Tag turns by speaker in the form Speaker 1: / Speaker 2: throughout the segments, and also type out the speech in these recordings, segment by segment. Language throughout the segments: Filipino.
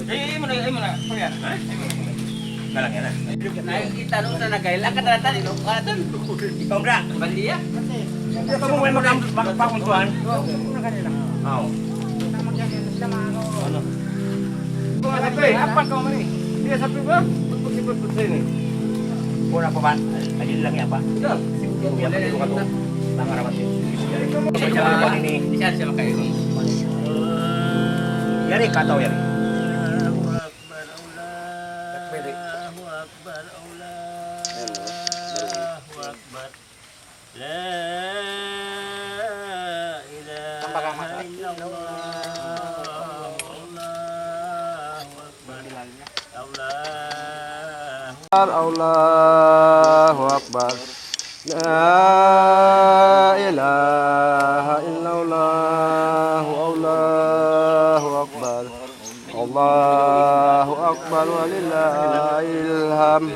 Speaker 1: Ay mo na. Kuya. Galang yan.
Speaker 2: Nakikita nung sa nagailan ka na tayo. Atan.
Speaker 1: Ikaw na.
Speaker 2: Bandiya.
Speaker 1: Ikaw mo magpapuntuan.
Speaker 2: Una kanila.
Speaker 1: Oo.
Speaker 2: Ano?
Speaker 1: Apa kau ni? Dia satu ba? Betul-betul ini. Pura pa ba? Ayun lang yan ba? Yan pa dito ka to. Tama rapat yun.
Speaker 2: Di siya makain.
Speaker 1: Yari, kataw yari.
Speaker 3: Allahu Akbar. La ilaha illallah. Allahu Akbar. Allahu Akbar walillahil hamd.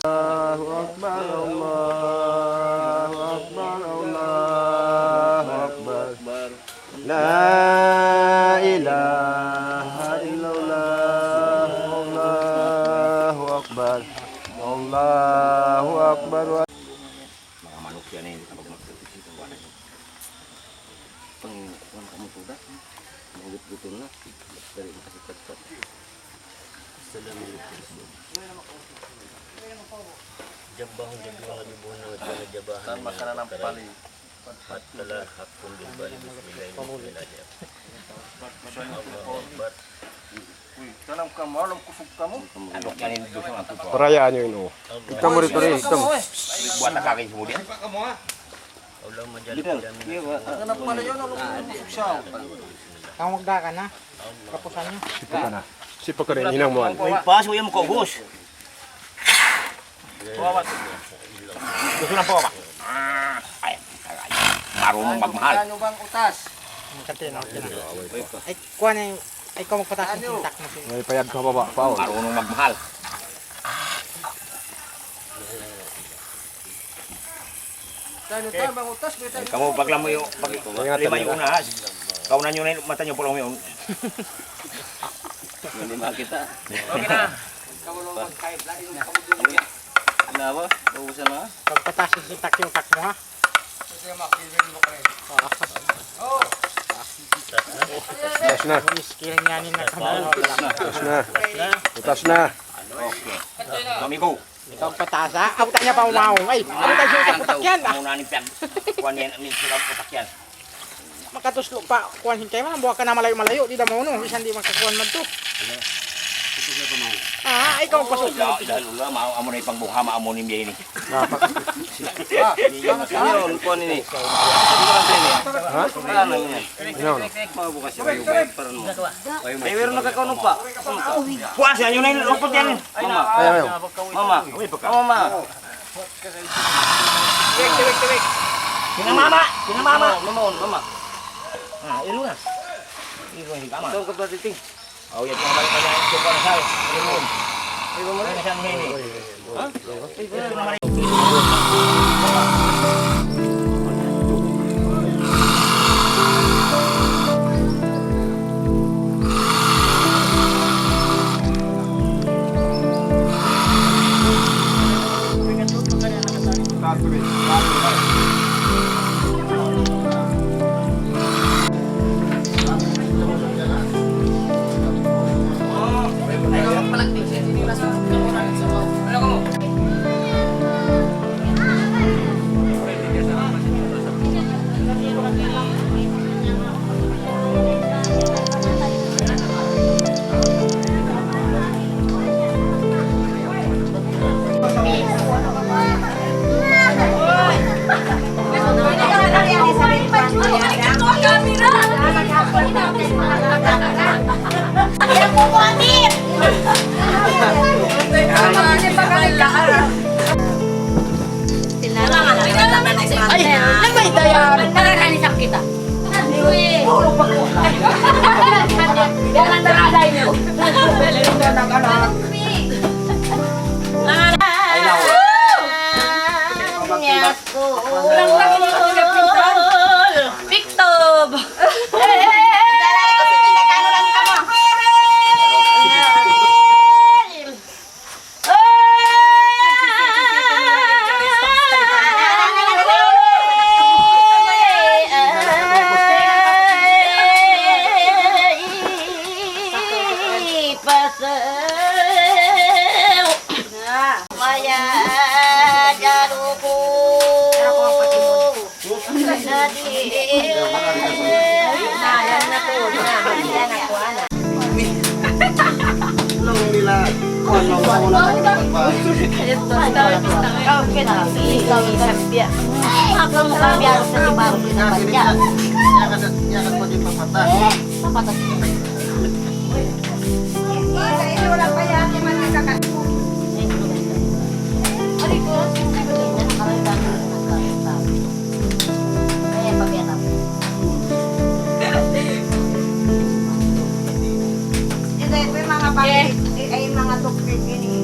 Speaker 3: Allahu Akbar. Allahu Akbar. Allahu Akbar. La ilaha illallah. Allahu Akbar. Allahu Akbar.
Speaker 1: Mga manok yan eh. Kapag magsatisip ang wala. Pang kamu sudah. Manggut-gutun na. Dari makasikat-kat. Assalamualaikum. Jabang jabang libuhan na jabahan. Makanan ng pali. Patala hakun din bali bismillahirrahmanirrahim. Dalam kamu, alam kusuk kamu. Ano yan yung doon ang tuto?
Speaker 3: Perayaan nyo yun, oh. Ikam mo rito rin, ikam.
Speaker 1: Buat na kakin kemudian.
Speaker 2: Allah majali.
Speaker 1: Kenapa pala yun? Alam kusuk siya.
Speaker 2: Kamu magda ka na. Kapusan niyo.
Speaker 3: Sipa ka na. Sipa ka rin, hinang mo.
Speaker 1: Uy, pas, huwag mo ko, Gus. Bawat. Gusto na po ba? Ay, marunong magmahal.
Speaker 2: Ano bang utas? Katino. Ay, kuha na yung... Ay, kung magpatas yung sintak mo.
Speaker 3: May payag ka baba, Paul.
Speaker 1: Marunong magmahal.
Speaker 2: Tayo bang utas?
Speaker 1: Kamu paglam mo yung lima yung unahas. Kaunan nyo na yung mata nyo pulang yun.
Speaker 2: Lima kita.
Speaker 1: Okay na.
Speaker 2: Kamu lang mag-kahit lang yung kamu.
Speaker 1: Kenapa? Ubusan na?
Speaker 2: Pagpatas yung sintak yung tak mo ha. Kasi makilin mo kayo. Oh!
Speaker 3: Utas na.
Speaker 2: Skill niya ni na kamalo.
Speaker 3: Utas na. Utas na.
Speaker 1: Okay. Domingo.
Speaker 2: Ikaw patasa. Abutan niya pa umahong. Ay, abutan siya sa putak yan.
Speaker 1: Muna ni Pian. Kuhan yan, amin sila putak yan.
Speaker 2: Makatuslo pa. Kuhan hintay mo. Buha ka na malayo-malayo. Di na mo no. Bisan di makakuhan man to. Ah, ikaw pasok mo.
Speaker 1: Dahil ula, amo na ipang buha, maamo ni Mbiya ini.
Speaker 3: Ayun, kuha nini. Ha?
Speaker 1: Ano yan?
Speaker 3: Ano?
Speaker 1: Mabukas yung wiper mo. May meron na kakaunog pa. Puas yan, yun na yung lupot yan. Mama.
Speaker 3: Ayaw.
Speaker 1: Mama. Mama. Tiwik. Sinamama. Mama. Ah, ilo na. Ilo na higama. Ito ko titing. Oh, yan yung balik na yan. Ito ko na sal. Limon. Ito mo na siyang hini. Ha? Ito naman.
Speaker 4: Ay, may dayan. Nagkakanisap kita. Puro pa ko. Hanggang makabiyaros na si Baro din naman niya.
Speaker 5: Yakan mo din papatay.
Speaker 4: Papatas.
Speaker 6: Wala pa yan, yung mga kakat. Ito yung mga bakit, ay mga tuklit yun eh.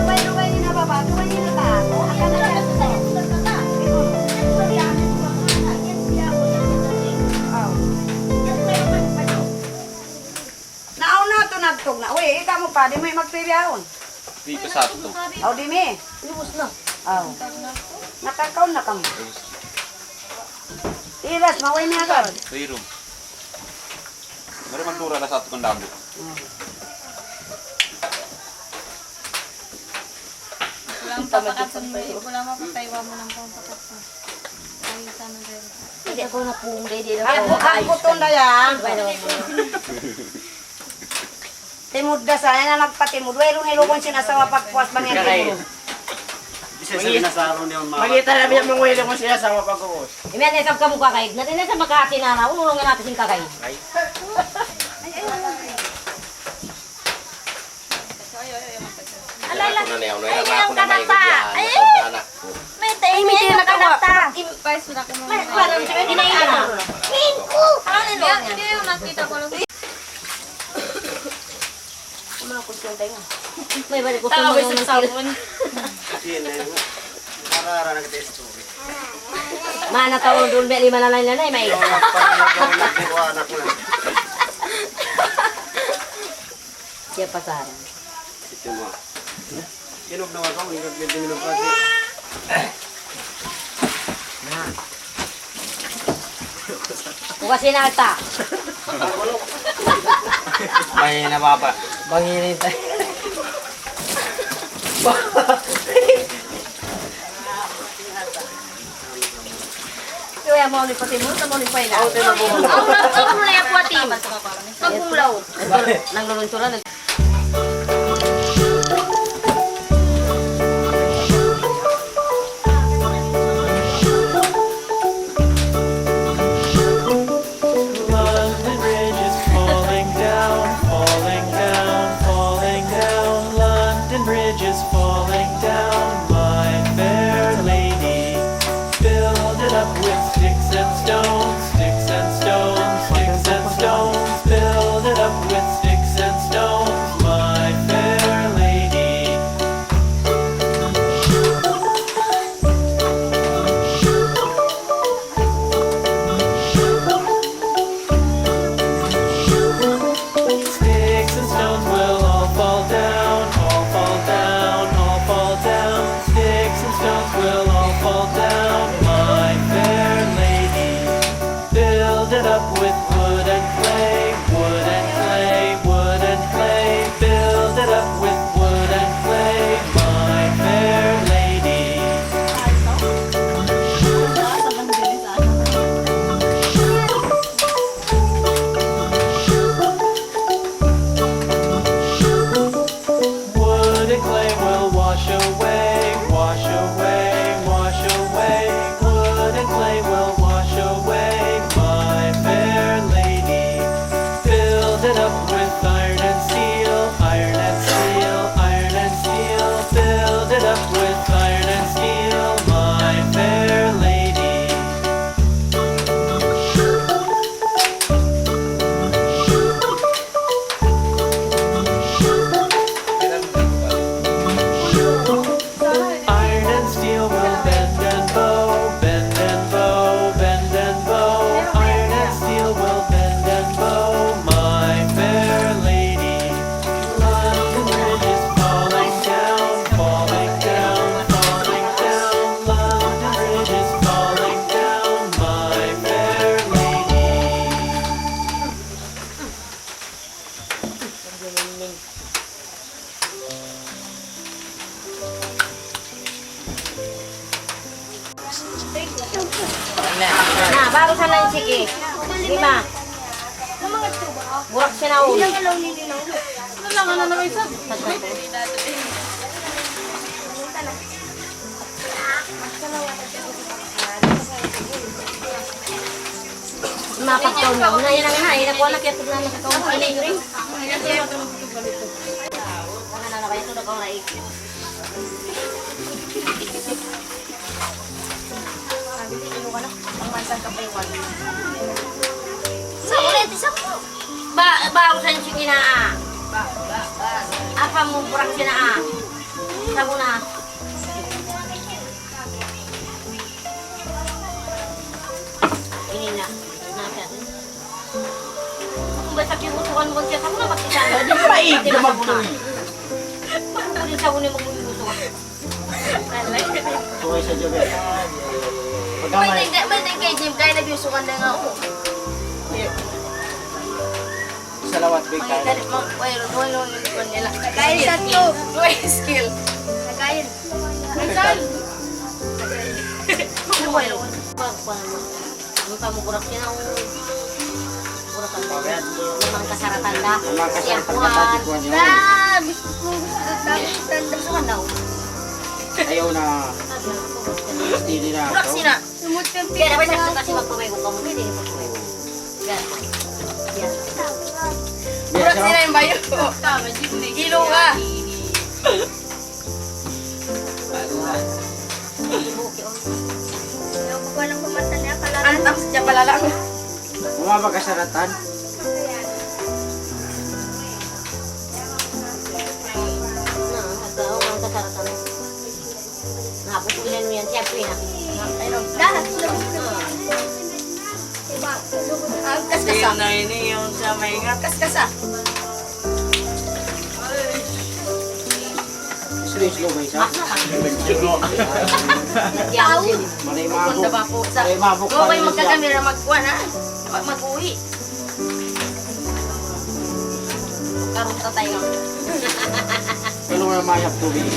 Speaker 6: Luway-luway na baba, luway na ba? Ayan na lang. Naaw na ito nagtog na. Uy, ikaw mo pa, di mo magpiryaon.
Speaker 3: Di pa sa ito.
Speaker 6: Aw, di mi.
Speaker 4: Lubos na.
Speaker 6: Aw. Nakakaon na kamo. Tiras, maway niya agad.
Speaker 3: 3 room. Meron man tura na sa ito kong damo.
Speaker 7: Walang papakatsan mo. Walang mapataywa mo ng pampakatsan. Ay, sana rin.
Speaker 4: Hindi ako na pumday.
Speaker 6: Ang puton na yan. Timud ka sa, na nagpatimud. Walo na ilukon sinasawa pagpuas ba niya timud.
Speaker 1: Magita na biya mong wala kung siya sa mapag-uos.
Speaker 4: Imian na isang kamukha kayo. Natin na sa Makati na na. Unulungan natin sing kakay. Alala. Ay, ang kanata. Ay, may tayo na kanata.
Speaker 7: Guys, wala ko
Speaker 4: May parang siya dinailan na. Mingko! Ano nilo niya?
Speaker 7: Hindi yung nakita ko lang.
Speaker 4: Mga kusyon tayo nga. May balik gusto mo ng sabon. Mana taon doon, may lima na lang na may. Siya pasaran.
Speaker 5: Kinog naman ka, hindi ka minum kasi.
Speaker 4: Bukas sinalta.
Speaker 1: May nababa.
Speaker 2: Bangirin tayo.
Speaker 4: Kaya mo ni pati mo, mo ni pa ina.
Speaker 6: Ang na yung puwatim.
Speaker 4: Pagkulaw. Nang lulunsuran.
Speaker 8: London Bridge is falling down, falling down, falling down. London Bridge is falling down, my fair lady. Build it up with sticks and stones, sticks and stones, sticks and stones. Build it up with sticks and stones, my fair lady. Sticks and stones will all fall down, all fall down, all fall down. Sticks and stones will all fall down, my fair lady. Build it up with wood and clay, wood and clay, wood and clay. Build it up with wood and clay, my fair lady. Wood and clay will wash away, wash away, wash away. Wood and clay will wash away, my fair lady. Build it up with iron and steel, iron and steel, iron and steel. Build it up with iron and steel, my fair lady.
Speaker 6: baru sa lang sige. Lima. Burak siya na ulo.
Speaker 7: Ano lang, ano naman isa?
Speaker 6: Mapaktaw na. Una yan ang nahin. Nakuha na kaya tignan na kakawang pinigring. Mga nanabay ito na kawang naik. Sabi ko, ino ka na. Ang mansan ka pa yung wali. Sa ulit, isa mo. Bago sa yung sige na. Apa mo burak siya na. Sabo na. Ini na. Kung ba sabi usukan mo siya, sabo na makita. Hindi pa maig. Dumagtuloy. Hindi sabo na mag-usukan.
Speaker 5: Tuloy sa job.
Speaker 6: May kay Jim, kaya nag-usukan na nga ako.
Speaker 5: Salawat big
Speaker 6: May galit mo, wala yung nila. Nakain sa to. Skill. Nakain. Nakain. Ano Ang pamukurak siya ng kurak ang limang kasaratan da. Siyakuhan. Gusto ka daw.
Speaker 5: Ayaw na. Hindi na.
Speaker 6: Kurak sina. Kaya dapat sakto kasi magpumay kung kamu. Hindi magpumay. Kurak sina yung bayo. Kilo ka. Antam siya pala lang.
Speaker 5: Bumaba ka sa ratan.
Speaker 6: Napupulan mo yan, siyempre na. Kaskasa. Na ini yung sa may nga. Kaskasa.
Speaker 5: Slow ba isa?
Speaker 6: Yaw.
Speaker 5: Malay
Speaker 6: Kunda ba
Speaker 5: mabuk.
Speaker 6: po sa...
Speaker 5: Malay mabuk.
Speaker 6: Kung kayo magkagamira magkuhan ha. Mag-uwi. Karunta tayo.
Speaker 5: Ano nga mayap tubig?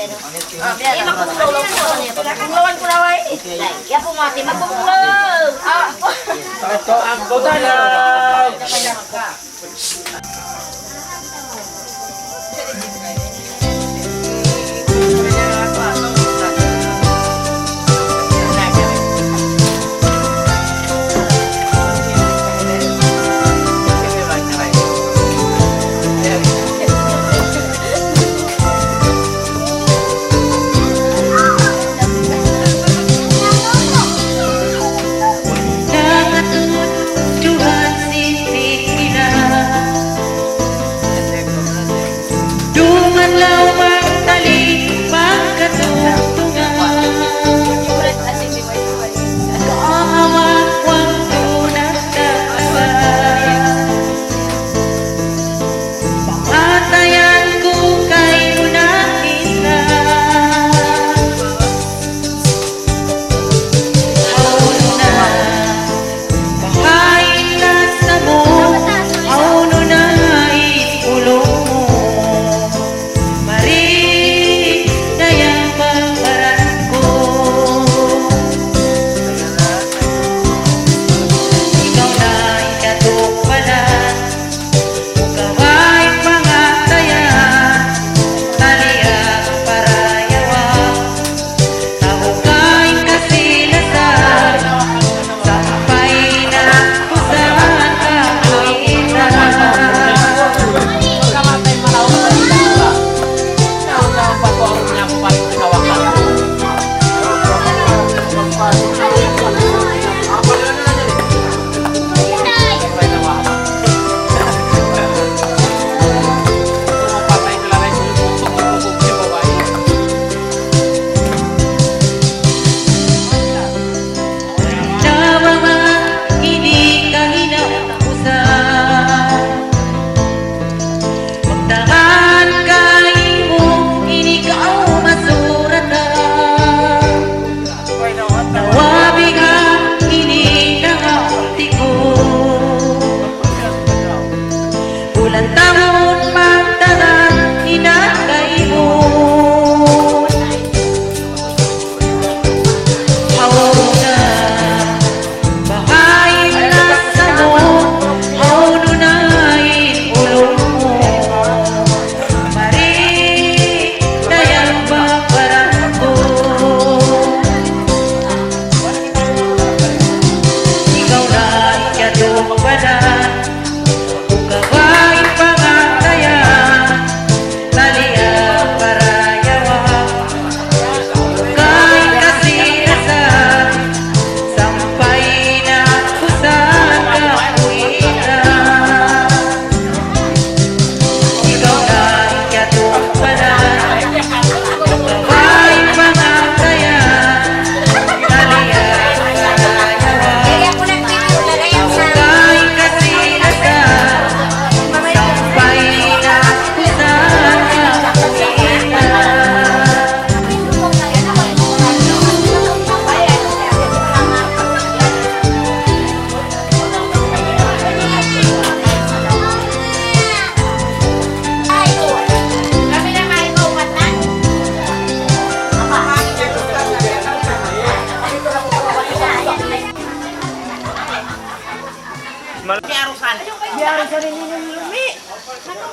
Speaker 6: magpumulaw po. Pumulawan ko na way. Yan po mati, magpumulaw.
Speaker 5: Ito ang budalag.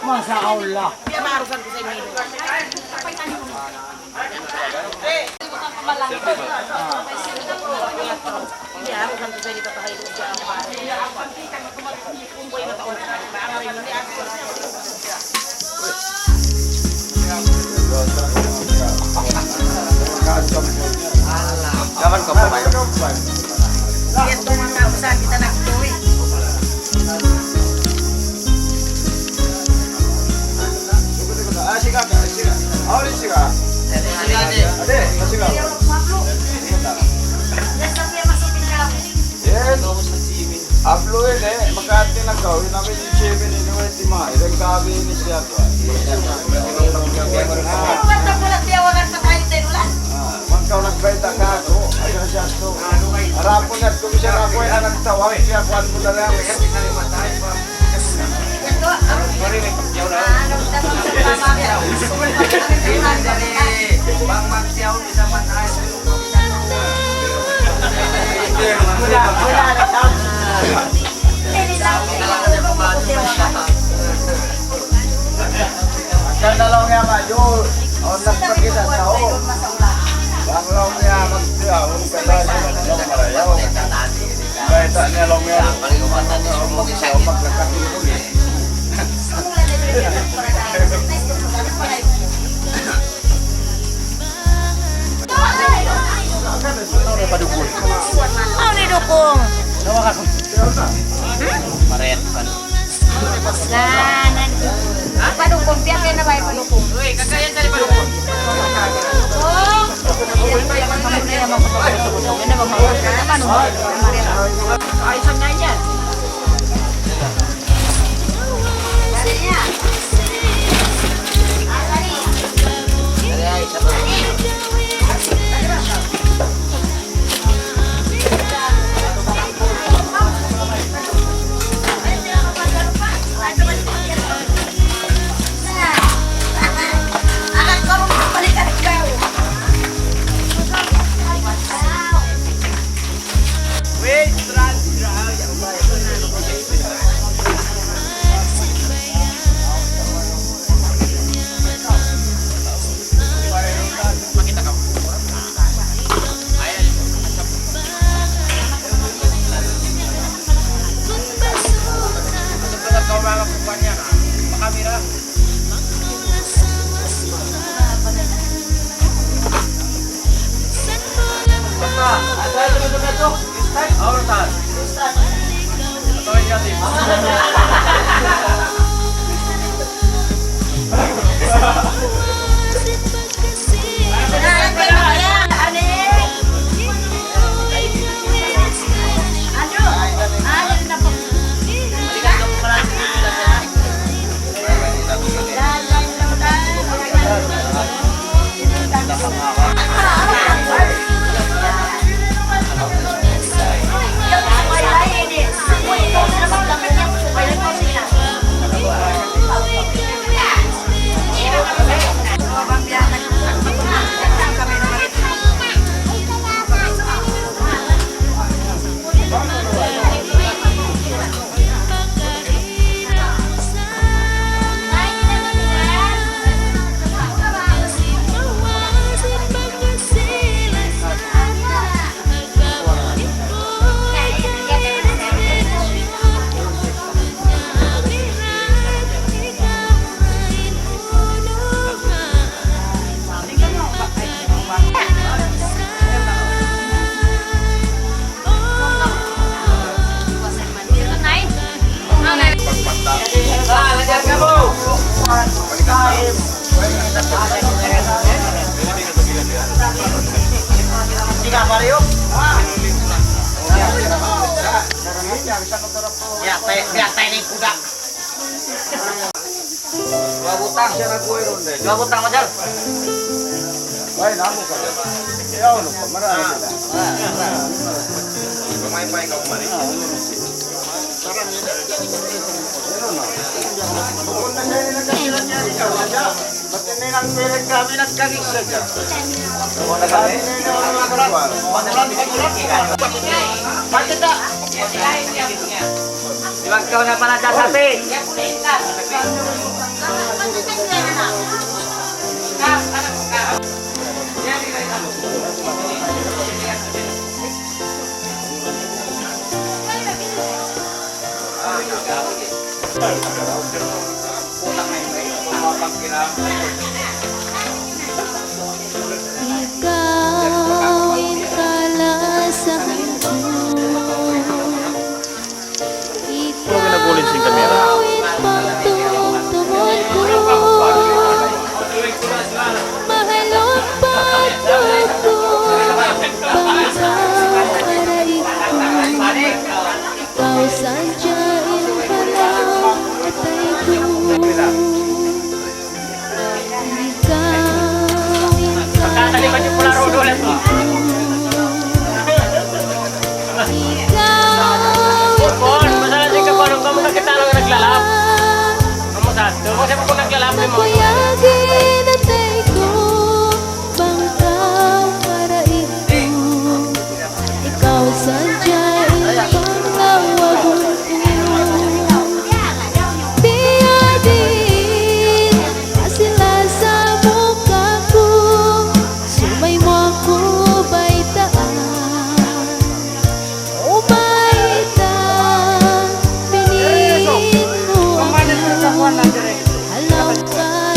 Speaker 5: Masa Allah.
Speaker 3: Jangan kau pemain.
Speaker 6: Lihat tuh maka usaha kita nak tuwi.
Speaker 3: Sikat. Awal sikat. Ade, sikat. Yes. Ablo ini, makati na kau, namin yung chevin ini wala ma, ilang gabi ini siya to. Magkau nagbaita ka ako, ayun siya to. Harapon at kung siya ako ay nagtawag siya, kuhan mo na lang.
Speaker 6: ano? Ayusan na yan.
Speaker 1: Dua butang Majal.
Speaker 3: Ay, namo ka. Ayaw no pa, marami sila.
Speaker 1: Pemain-pemain kau kemarin.
Speaker 3: Kung na siya nagkasilan niya ikaw, siya. Ba't hindi nang pilit kami nagkagig siya?
Speaker 1: Iwag kau na pala sapi.
Speaker 7: Ikaw ikalasahan ko. Ikaw ipagtumtumon ko. Mahalong pagtuto pagkawaray ko. Ikaw sadyain palang atay ko. Pagpayagin atay ko, bangkang paraito. Ikaw sadyain pangawagon ko. Biyadin, asila sa mukha ko. Sumay mo ako baitaan. Umaitan, pinin mo. Alam ka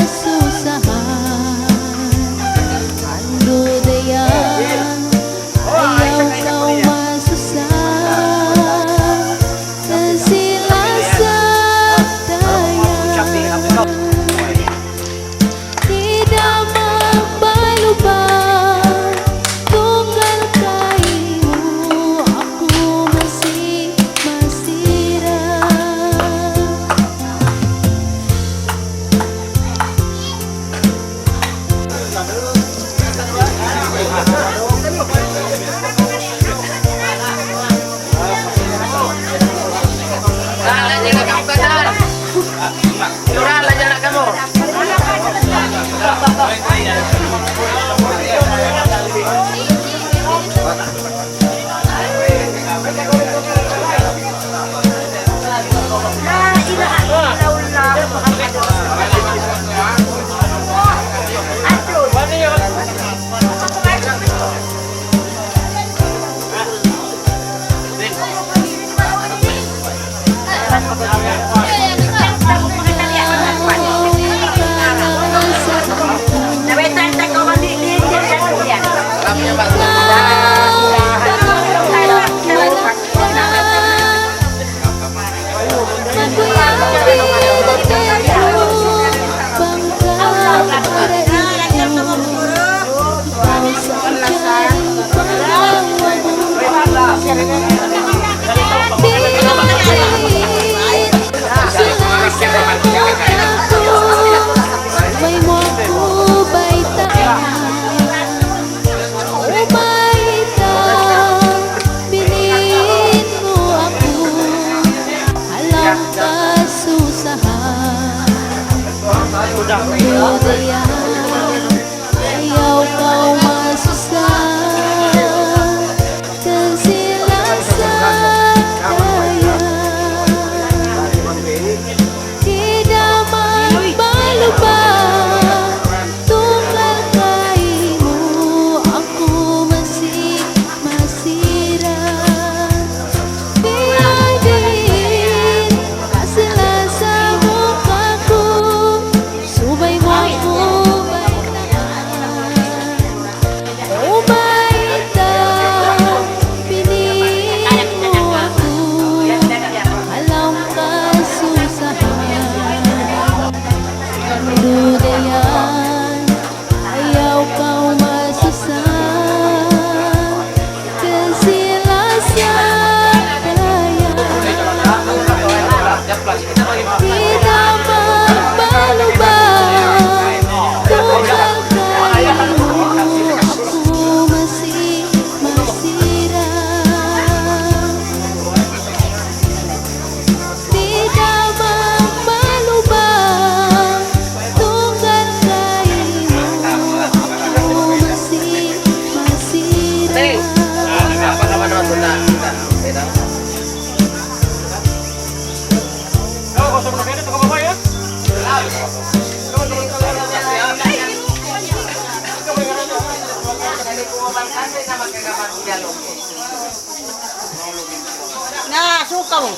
Speaker 2: Na, suka mo.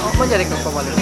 Speaker 2: Apa jadi kau balik?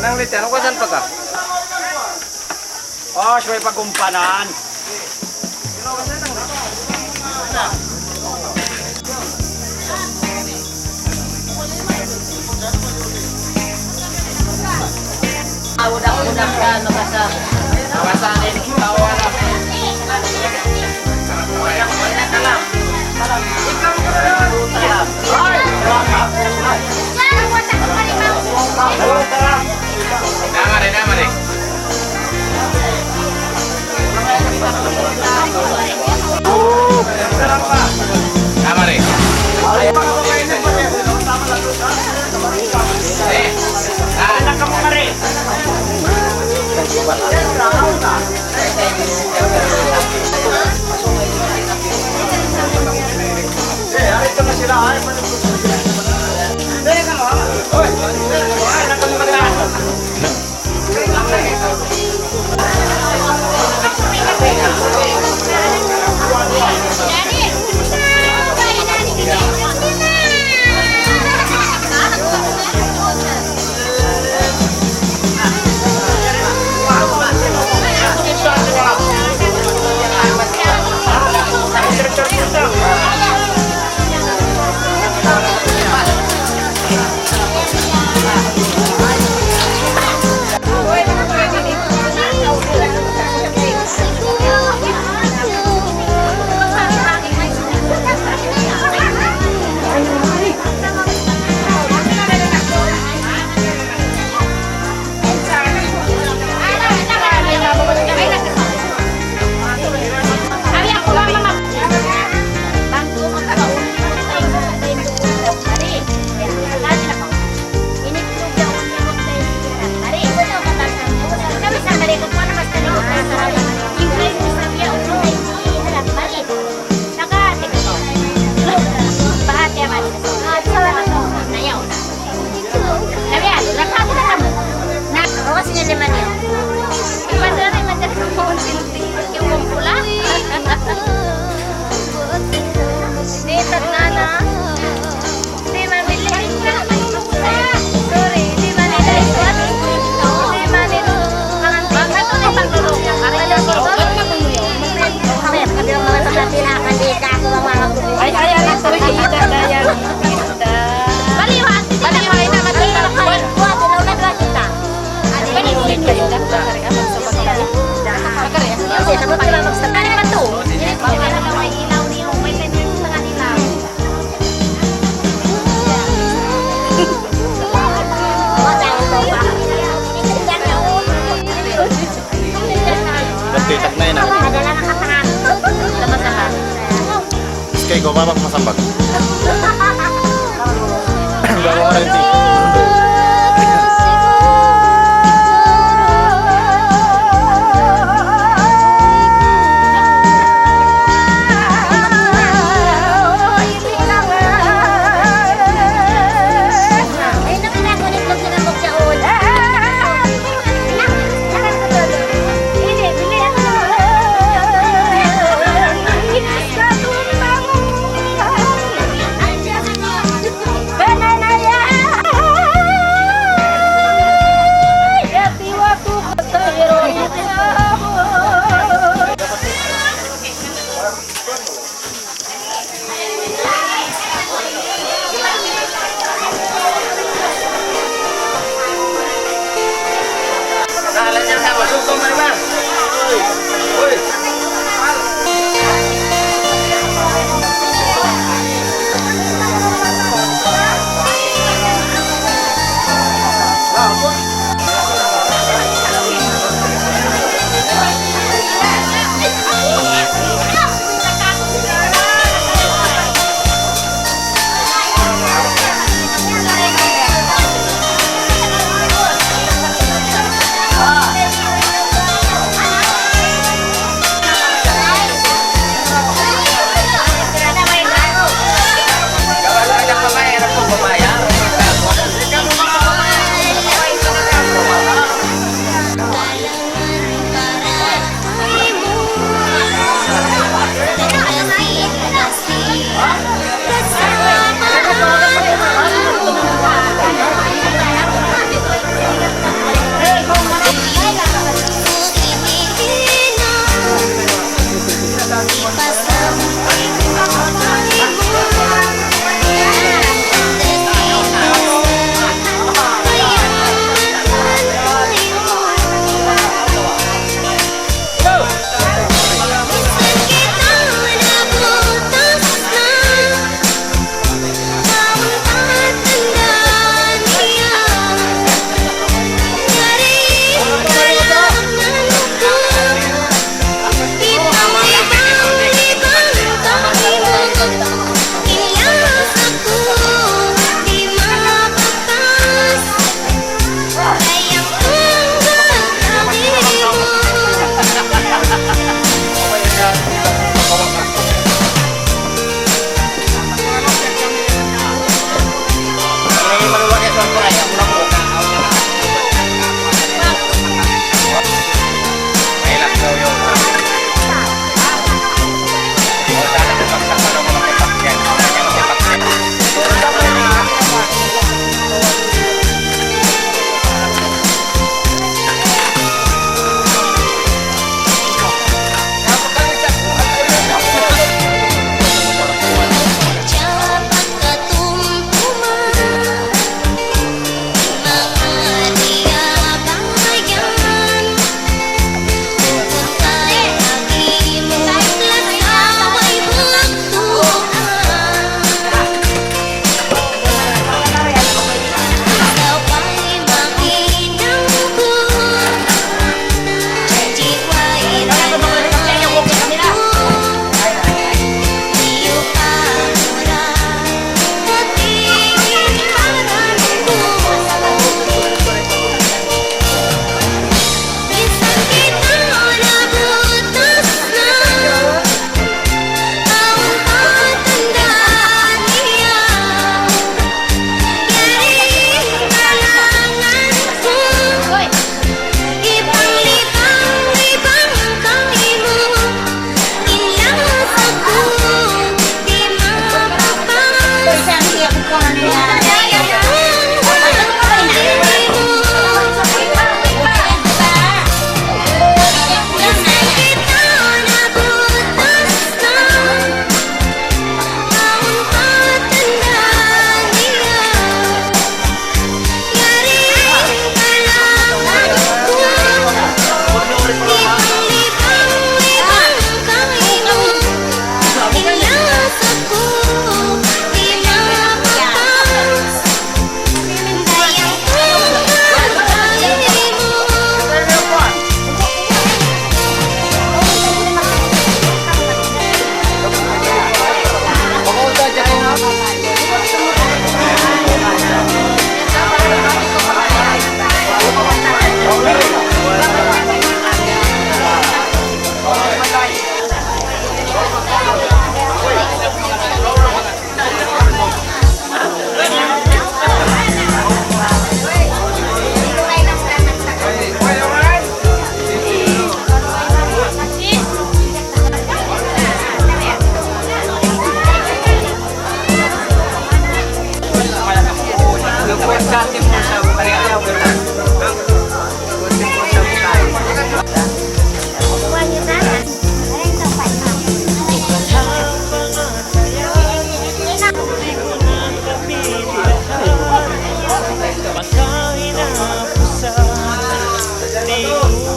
Speaker 1: Nang litian, ako saan pa ka?
Speaker 3: Oh, siya may pagumpanan.
Speaker 6: Udak-udak ka, nabasa.
Speaker 1: Kawasanin, tawaran. Nama deh. Nama deh. Anak kamu kare.
Speaker 3: Hari itu masih lain. Titak na yun ah. Kaya ko babak masambag. Bago ka rin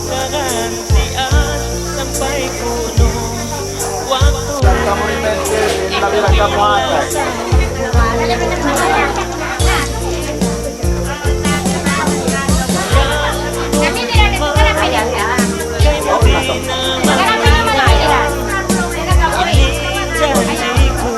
Speaker 8: kagantian sampai kuno waktu
Speaker 3: Kamu rimete, tapi kamu ada.
Speaker 6: Kami tidak ada bukan apa ya? Karena nama lahiran.
Speaker 8: janjiku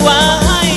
Speaker 8: wahai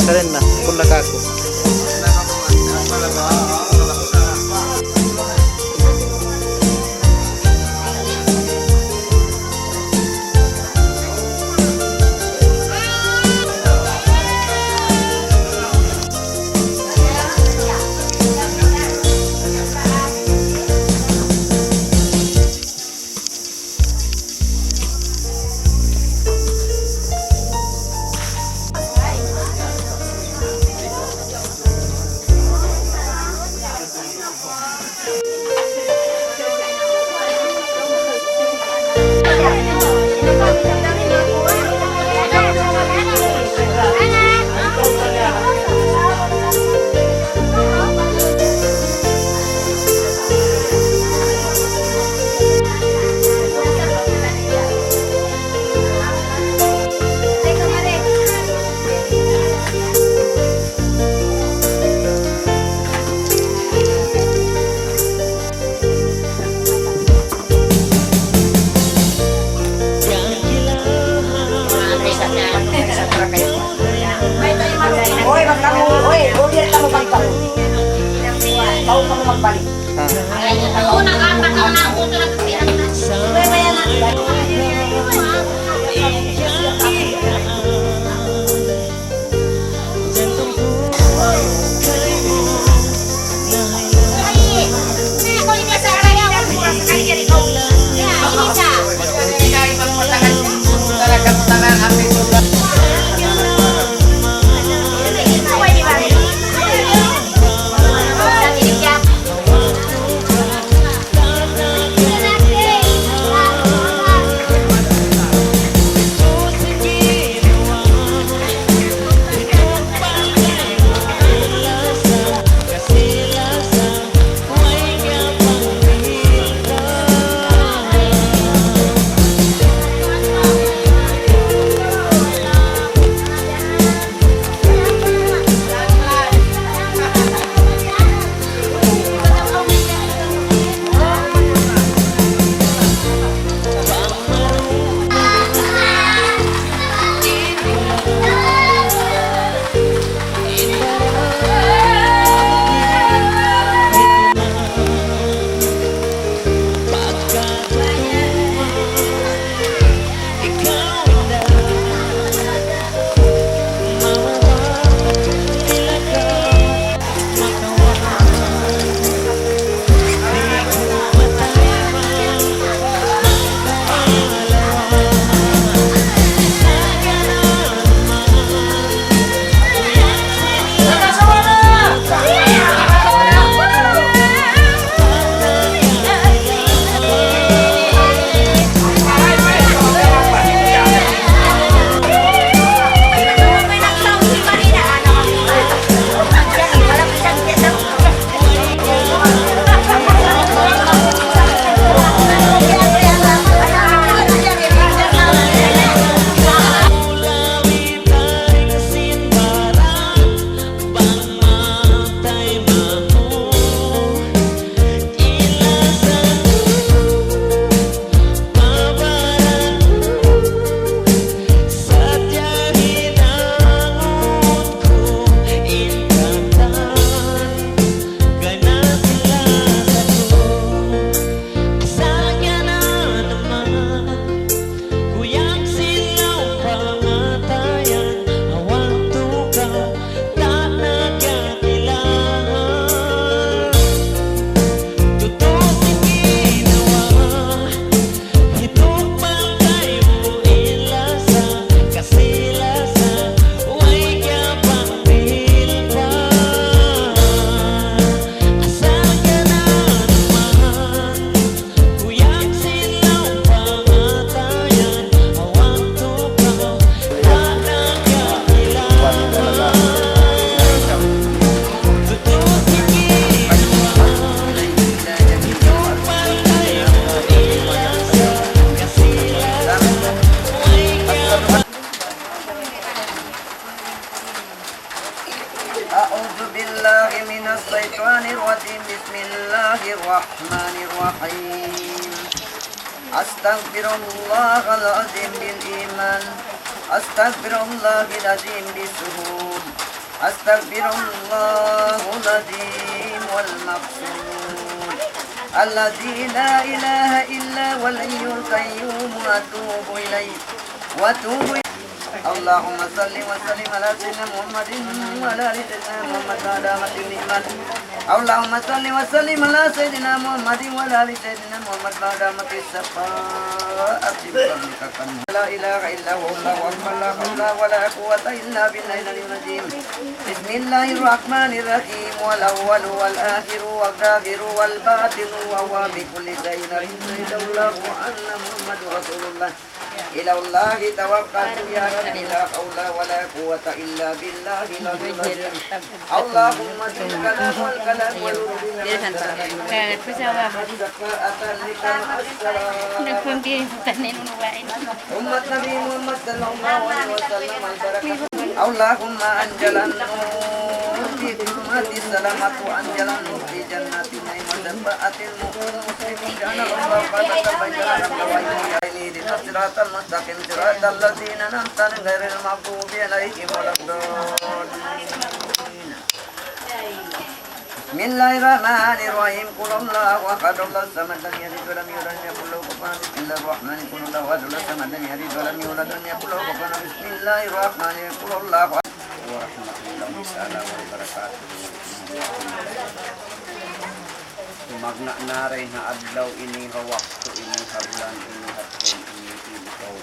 Speaker 2: Keren na, punta ka ako.
Speaker 4: Oy, ulit ka mo pagpalo. Tao ka mo magbalik.
Speaker 6: Oo, nakapakaw na ako ito nagpirang na.
Speaker 9: أستغفر الله العظيم بالإيمان أستغفر الله العظيم بالسهول أستغفر الله العظيم والمقصود الذي لا إله إلا هو الحي القيوم وأتوب إليه اللهم صل وسلم على سيدنا محمد وعلى آل سيدنا محمد وعلى آل الإيمان اللهم صل وسلم على سيدنا محمد وعلى آل سيدنا محمد وعلى آل الصفاء لا إله إلا هو الله أكبر لا حول ولا قوة إلا بالله العلي العظيم بسم الله الرحمن الرحيم والأول والآخر والظاهر والباطن وهو بكل شيء عليم الله وأن محمد رسول الله إلى الله توكلت يا رب لا حول ولا قوة إلا بالله العلي العظيم اللهم الكلام والكلام والروح أمة نبي محمد صلى الله عليه وسلم البركة اللهم أنزل النور في ظلمات السلامة وأنزل النور في جنات النعيم وشفاعة المسلمين جعل الله فتك بين الرحمة الصراط المستقيم صراط الذين أنعمت عليهم غير المغضوب عليهم ولا الضالين بسم الله الرحمن الرحيم قل الله أحد الله الصمد لم يلد ولم يولد ولم يكن له كفوا أحد بسم الله الرحمن قل الله أحد الله الصمد لم يلد ولم يولد ولم يكن له كفوا أحد بسم الله الرحمن قل الله أحد ورحمة الله تعالى وبركاته Magna na rin na adlaw ini ha waktu ini ha bulan ini ha tahun ini ikaw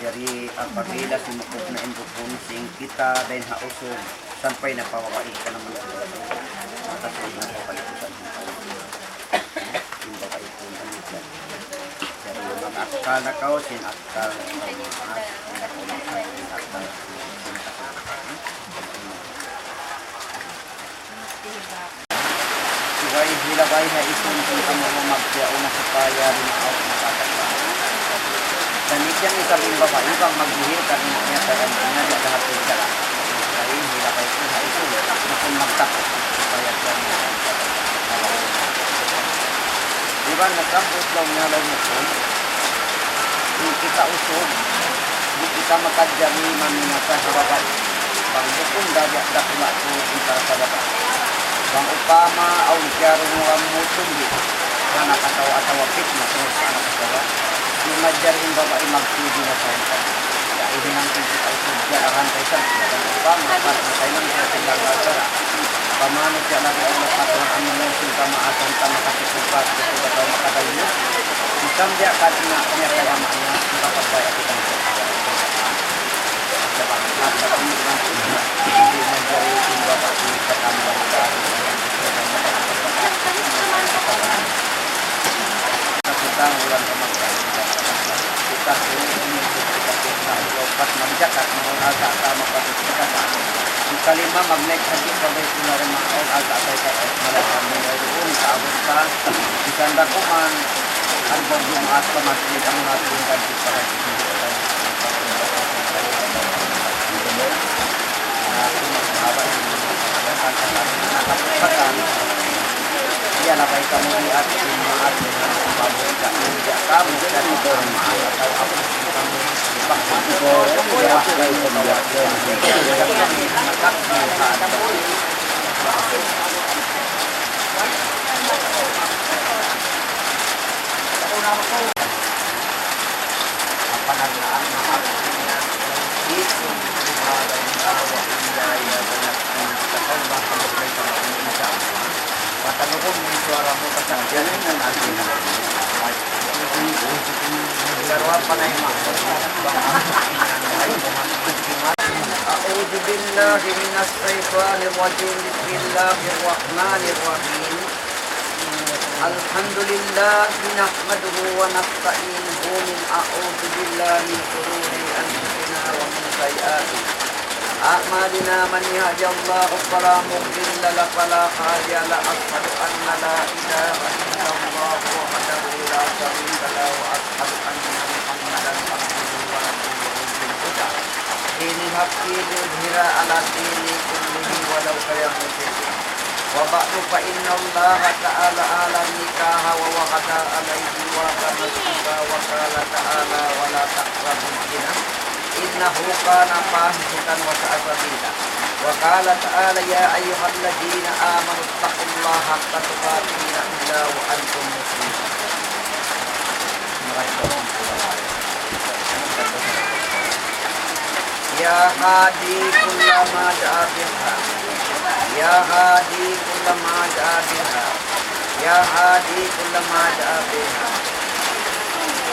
Speaker 9: jadi apabila sumukot na impupunsing kita dahil ha usog sampai napawawait ka naman kasi napawalikusan yung babaipun jadi mag-akal na kao sinakal Suway hilabay na isunod ang mga magsiyaw na supaya rin ako nakakata. Ganityan isabing babae ibang maghihil kami niya sa ganyan niya lahat ng sala. Suway hilabay ko na isunod na kung magtakot supaya kami. Diba nagkambot lang niya lang ito. Kung kita usog, hindi kita makadjami maminasa sa babae. Pangbukong dagyak dakula ko para sa babae. Bang upama au jaro ang mutundi na nakatawa-tawa pit na sa anak kasawa yung madyarin babae magtudi na sa ito dahil hinang kita usudya aran kaysa bang upama para na tayo ng katilang asara pamano siya lagi ang nakatawa ang mga sinta maasang ta makasisupat kung bataw makadayo isang diya katina niya kaya maanya nakapagay at itang sa pagkakas sa pamilang sila hindi madyarin yung babae katamang kita ulang kemangkan kita ini kita lopat menjakat mengolahkan sama pada kita kita lima magnet hati sampai sinar maol agak baik melakukan mengajukan kabusta di sana kuman album Jumat ke masjid yang melakukan kita dia napai kamu lihat Jumat dengan pabrik tidak kamu dan bermaaf atau apa kamu dipakai ya apa nama itu Watanukun may suara mo kasangyan ng natin. Karuan pa na yung A'udhu billahi minas shaitanir rajim. Bismillahirrahmanir rahim. Alhamdulillahi nahmaduhu wa nasta'inuhu min a'udhu billahi min shururi anfusina wa min sayyiati أعمالنا من يهدي الله فلا مضل له ولا هادي له أشهد أن لا إله إلا الله وحده لا شريك له وأشهد أن محمدا عبده ورسوله بالهدى دين الحق ليظهر على الدين كله ولو كره المشركون وبعد فإن الله تعالى على النكاح ووقت عليه وكما وقال تعالى ولا تقربوا الزنا إنه كان فاحشة وساء سبيلا وقال تعالى يا أيها الذين آمنوا اتقوا الله حق تقاته إلا وأنتم مسلمون. يا هادي كل ما جاء بها يا هادي كل ما جاء بها يا هادي كل ما جاء بها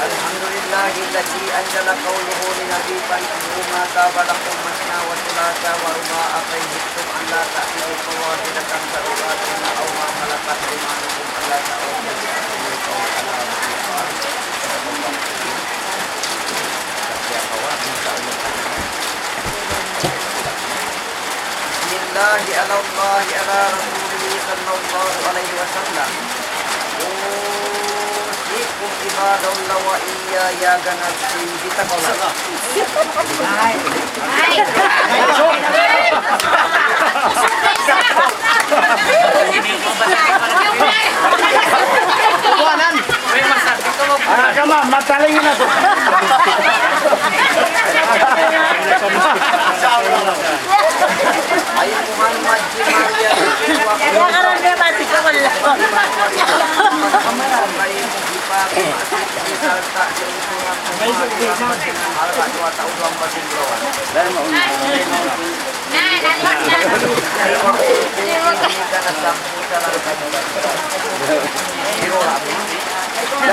Speaker 9: الحمد لله الذي أنزل قوله لنبي فانكحوا ما طاب لكم مثنى وثلاث ورباع فإن خفتم ألا تعدلوا فواحدة فواحدة أو ما ملكت أيمانكم ألا تعودوا بسم الله على الله على رسوله صلى الله عليه وسلم أوصيكم عباد الله وإياي نفسي بتقوى الله.
Speaker 5: Kama, matalingin na to.
Speaker 9: Ay Muhammad Jimalia
Speaker 4: Kaya karoon na mati ka wala.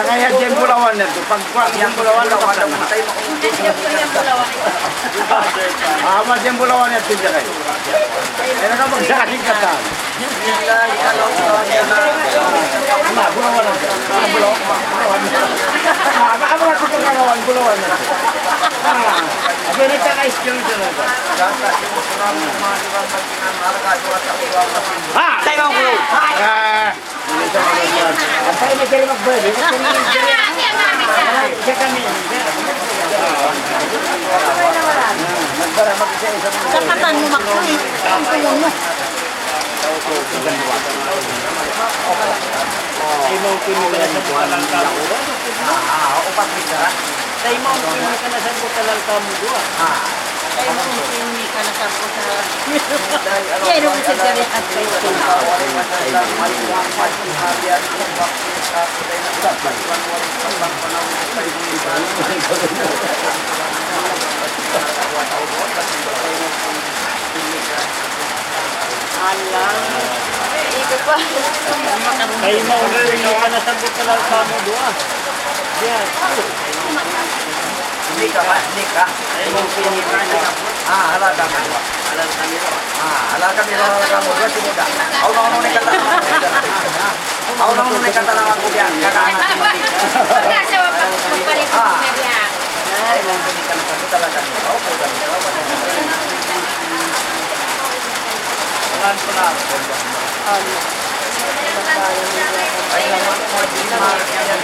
Speaker 5: Kaya dyan bulawan na to. Pagkuhan yung bulawan na kapatid. Ama dyan bulawan na to dyan kayo. Kaya na magsakit ka ta. Ama, bulawan na to. Bulawan na to. Baka mga tutulungan bulawan na to. Abin ito ka-skill dyan na to. Ha! Tayo ang bulaw! Ha! Ang tayo may kaya mag-bird. Siya kami.
Speaker 4: Kapatan mo makulit. Ang tulong mo.
Speaker 5: Imong kini ka na sa butalang kamo.
Speaker 9: Upat bisa.
Speaker 5: Sa imong kini ka na sa butalang kamo doon.
Speaker 4: Ay, hindi ka nasabot sa... Yan ang isa ka rin at kayo. Ito pa.
Speaker 5: Sa imong kini ka na sa butalang kamo doon. Yes.
Speaker 9: Nikah. Halal kami. Halal kami kamu dua sih muda. Allah mau nikah tanah aku dia.
Speaker 6: Nasa wag ka magpalit mo niya.
Speaker 9: Ay, mau nikah satu talaga. Opo, ay naman mo di markiyan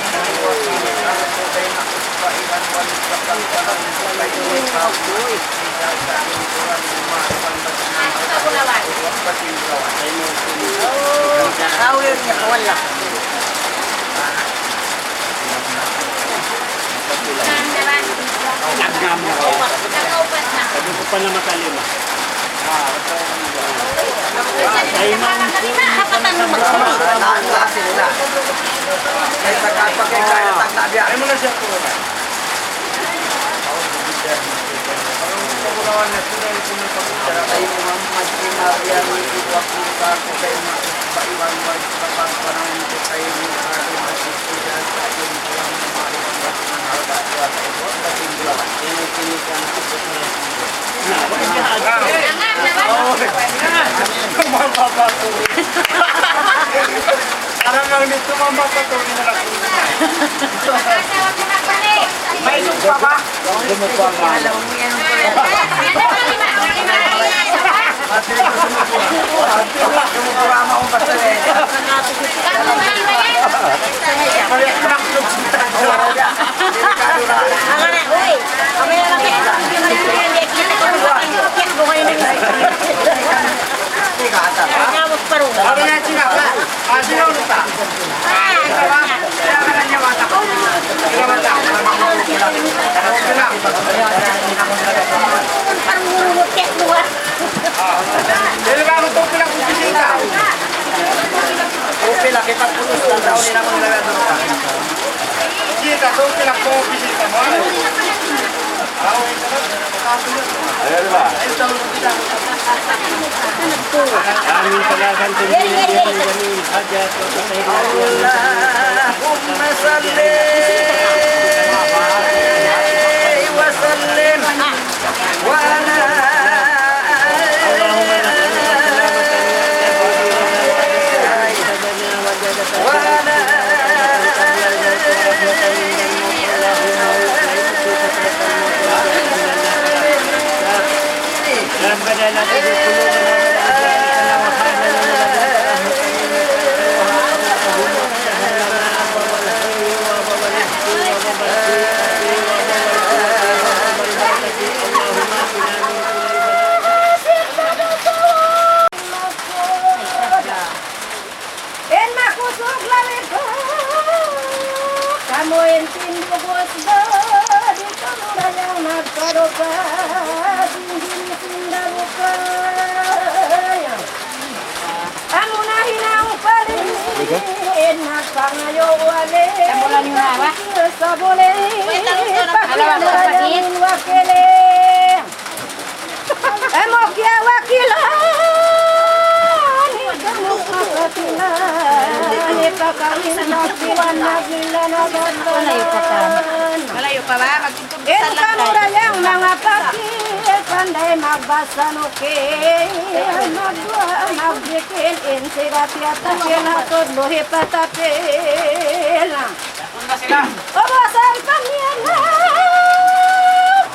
Speaker 4: Awir niya ka wala.
Speaker 5: Nagam na ko.
Speaker 6: Nakaupat na.
Speaker 5: Sabi ko pa na matalima.
Speaker 4: Kapatan mo makulit.
Speaker 9: Lasin na. Kaya pakai kaya tak dia.
Speaker 5: Ay mo na siya po.
Speaker 9: Ay Muhammad Maria ni waktu aku kay Iwan wa kapag parang ito kay ni ako masisi dan kay Iwan Maria ng halga wa tayo kasi dalawa ini kinikan ako sa
Speaker 5: Parang lang dito mapapatuloy na lang.
Speaker 6: Nasa wag ka magpalit.
Speaker 5: May sumpa ba? Sumpa ba?
Speaker 6: Ano ba lima?
Speaker 9: Masih itu semua. Semua lama om pasal.
Speaker 6: Kamu lima yan.
Speaker 4: Uy, kami na lang kita. Kita ko na bakit ko ngayon. Kaya mo parang.
Speaker 3: Ayan ba?
Speaker 1: Amin salakan jamil hajat wa
Speaker 9: Allahumma salli wa sallim wa ala
Speaker 1: ربنا لا تزغ قلوبنا
Speaker 4: Kamu entin bos di kamera yang nakaroba dingin sindaruka anu nahinang paling enak pangayo wale kamulan yung hawa sabole pakalawan wakile emok ya wakilan kamu kakatilan pakawin nakiwan nagilan
Speaker 6: Malayo pa ba? Magtutugtusan lang tayo.
Speaker 4: Kamura yang mga pakil pandai magbasa nuke magbikin insigatiata kinatod luhi patapil obasan pamiyana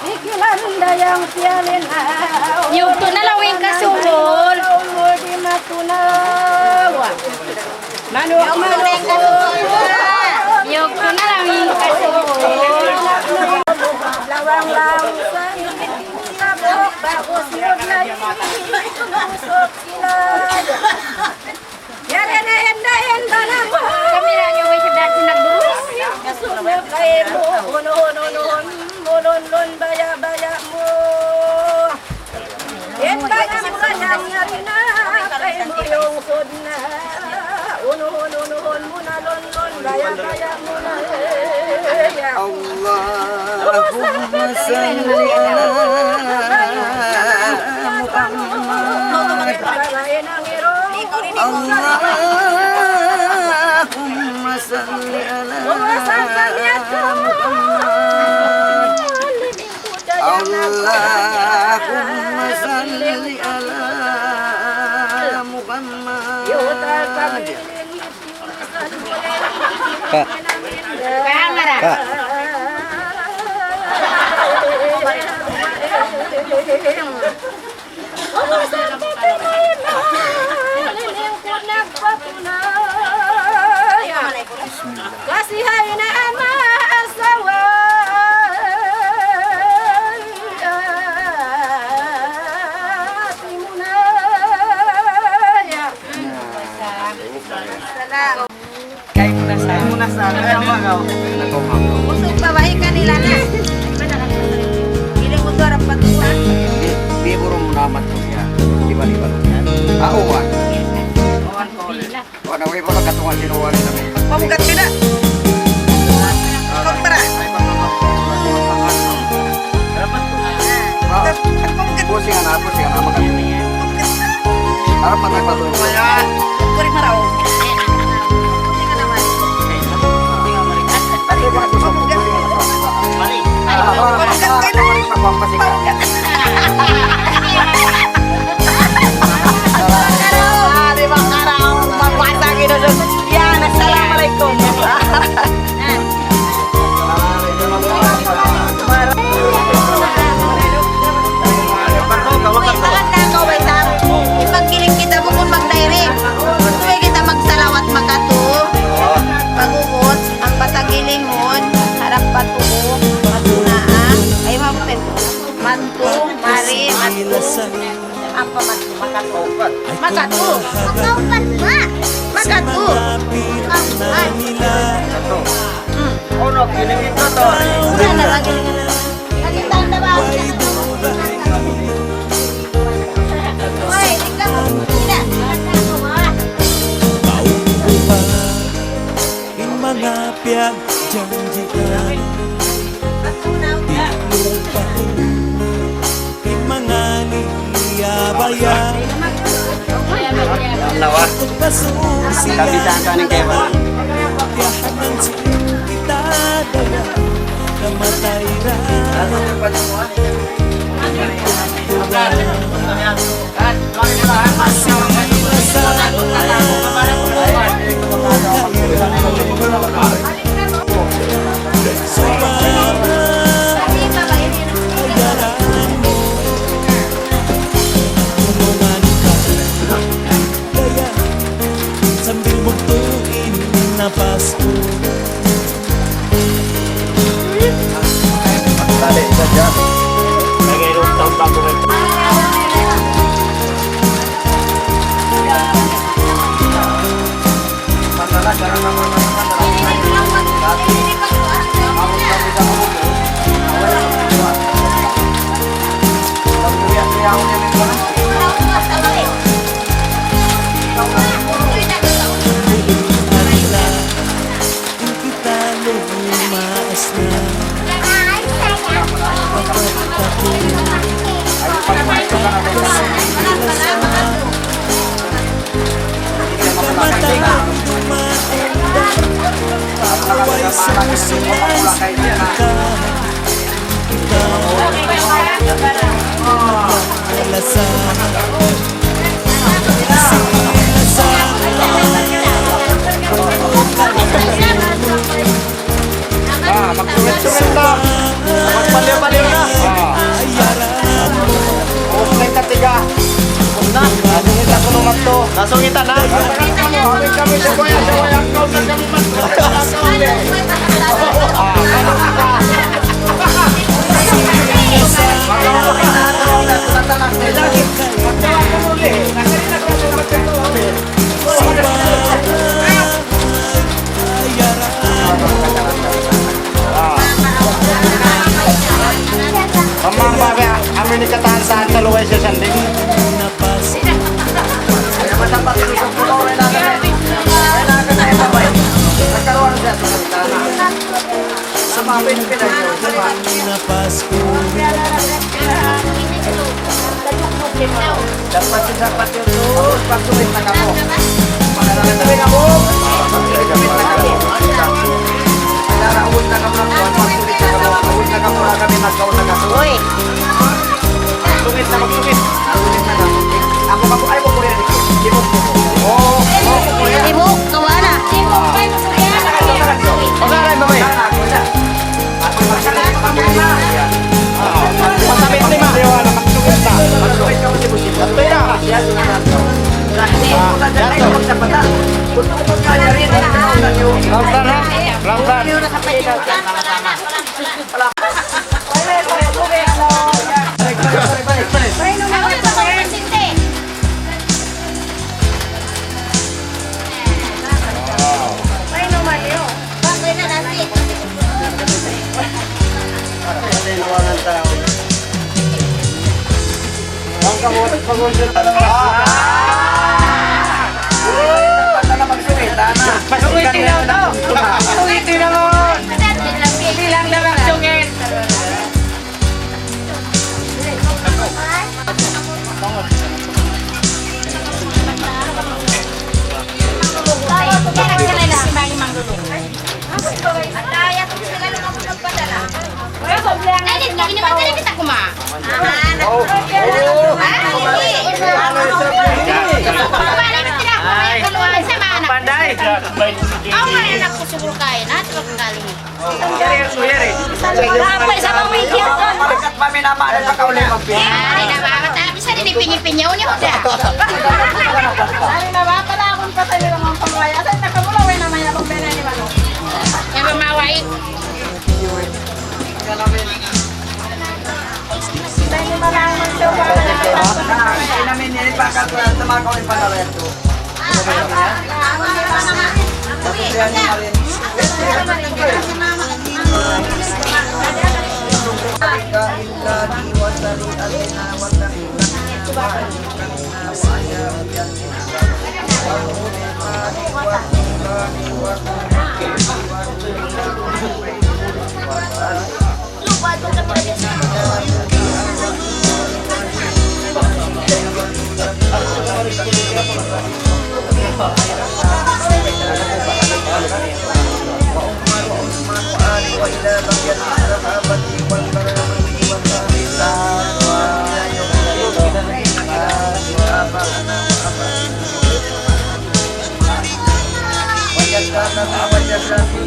Speaker 4: pikilan dayang pialin
Speaker 7: Yung to na lawing kasulol.
Speaker 4: di matunawa manuk
Speaker 7: Yung to na lawing kasulol.
Speaker 4: lawang-lawang sa sabok bagus lagi busok sila ya enda nama
Speaker 7: Kamera nyo may dati nagdulis.
Speaker 4: kasulok kay mo lon baya mo en baya mo kanyang narina kay mo yung sudna mo na lon baya mo na
Speaker 9: Allahumma salli ala Muhammad Allahumma salli ala Allahumma salli ala Muhammad
Speaker 7: Kamera.
Speaker 4: Kasih hai na ama asawa timuna ya salam
Speaker 9: Kay muna sa
Speaker 6: Usog babae kanila na. Hindi mo darap patuan.
Speaker 9: Di burung namat ko siya. Di ba? Awan. Wala way mo katungan sinuwan sa mga.
Speaker 6: Pamugat ka na. Pagpara.
Speaker 9: Pusing anak makan. Harap pakai patuloy.
Speaker 6: Kuri maraw. Assalamualaikum. Ipagkiling kita mo kung mag-direct. Tuwi kita magsalawat makatu. Pagubot, ang patagilingon, harap patuo, matunaan. Ay, mapapin. Mantu, mari, mantu. Apa mantu? Makatu. Makatu. Makaupan ba? Makatu. Makaupan.
Speaker 9: Ono kiling ito to.
Speaker 6: Udah na lagi. Lagi tanda ba? Hoy, ikaw. Tidak.
Speaker 8: In mga piyag janjian dilupain di mga liyabayan takot pasusiyan tiyahanan siling kita daya namatay ra sambil buktuin na Pasko.
Speaker 3: Tali saja.
Speaker 1: Mayroong taon bago may
Speaker 8: Kita lumaas na Kamatang dumaandar away sumusulan sa
Speaker 3: Magsulit-sulit na. Magpaliw-paliw na. Usay katiga. Una. Nasungit ako numat to. Nasungitan na. Kami sa kuya. Sa kuya. Kausan kami Mamang babe, amin ni katahan saan taluway siya sanding. Kaya matapat ito sa pulo, may nakanay. May nakanay na ba? Nagkaroon siya sa nagtana. Sama, pinipinay nyo. Sama. Dapat yung tulos, pagsulit na kamo. Pagsulit na kamo. Pagsulit na kamo. Naraawit na kamo. Pagsulit na kamo. Awit na kamo. Kami magkaw na kaso. Uy! Magsungit na magsungit. Magsungit na magsungit. Ako ay mo kuya dito. Tibok mo. Oo.
Speaker 6: Tibok, kawa na. Tibok, kayo sa kaya.
Speaker 3: Pag-aray mamay. Masabit ni ma. Magsungit na. Magsungit ka mo si Busin. Magsungit na.
Speaker 6: Pinyaw niyo da.
Speaker 7: Ari na ba pala akong patay lang ang pamaya. Sa nakamulaway na maya pag pera ni Mano.
Speaker 6: Yang mamawai.
Speaker 7: Tayo ni Manang magsawa na.
Speaker 9: Ay namin ni bakal ko ang tama ko ang pangalan ko. ila bagyan sa abati wal karamati wal karita wa Wajah